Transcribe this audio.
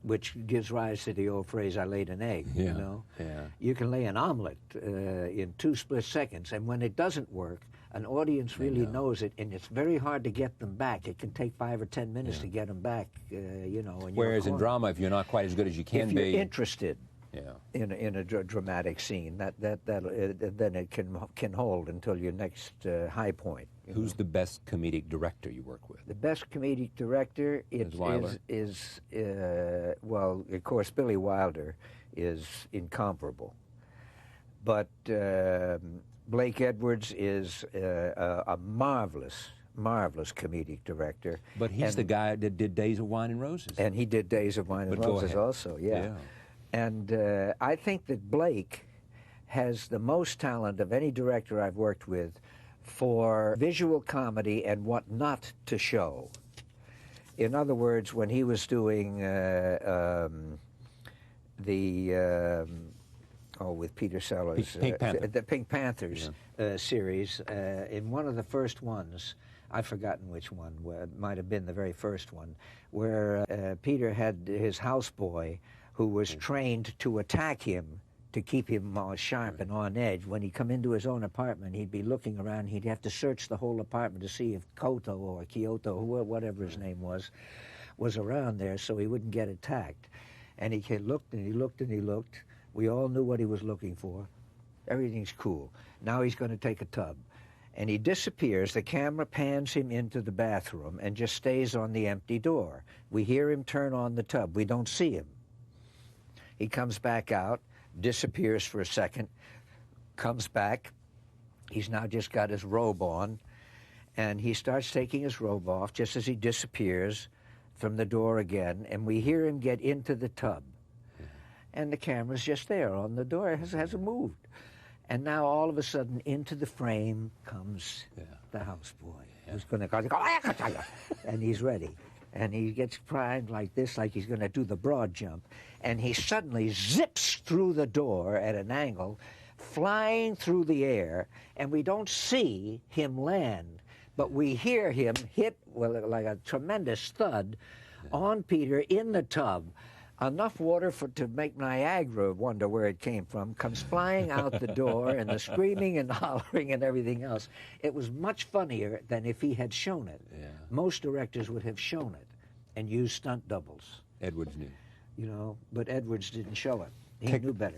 which gives rise to the old phrase, I laid an egg, Yeah, you know. yeah. You can lay an omelet in 2 split seconds, and when it doesn't work, an audience really knows it, and it's very hard to get them back. It can take 5 or 10 minutes to get them back, you know. Whereas in drama, if you're not quite as good as you can if you're be, interested in a dramatic scene, then it can hold until your next high point. Who's the best comedic director you work with? The best comedic director is well, of course, Billy Wilder is incomparable, but Blake Edwards is a marvelous comedic director. But he's the guy that did Days of Wine and Roses. And he did Days of Wine and Roses also, yeah. And I think that Blake has the most talent of any director I've worked with for visual comedy and what not to show. In other words, when he was doing with Peter Sellers, the Pink Panthers series, in one of the first ones, I've forgotten which one, it might have been the very first one, where Peter had his houseboy who was trained to attack him to keep him sharp and on edge. When he'd come into his own apartment, he'd be looking around. He'd have to search the whole apartment to see if Koto or Kyoto, whatever his name was around there so he wouldn't get attacked. And he looked and he looked and he looked. We all knew what he was looking for. Everything's cool. Now he's going to take a tub. And he disappears. The camera pans him into the bathroom and just stays on the empty door. We hear him turn on the tub. We don't see him. He comes back out, disappears for a second, comes back. He's now just got his robe on, and he starts taking his robe off just as he disappears from the door again, and we hear him get into the tub. And the camera's just there on the door. It hasn't moved. And now all of a sudden into the frame comes the houseboy who's going to go, and he's ready. And he gets primed like this, like he's going to do the broad jump. And he suddenly zips through the door at an angle, flying through the air, and we don't see him land, but we hear him hit, well, like a tremendous thud on Peter in the tub. Enough water to make Niagara wonder where it came from, comes flying out the door, and the screaming and hollering and everything else. It was much funnier than if he had shown it. Yeah. Most directors would have shown it and used stunt doubles. Edwards knew. You know, but Edwards didn't show it. He knew better.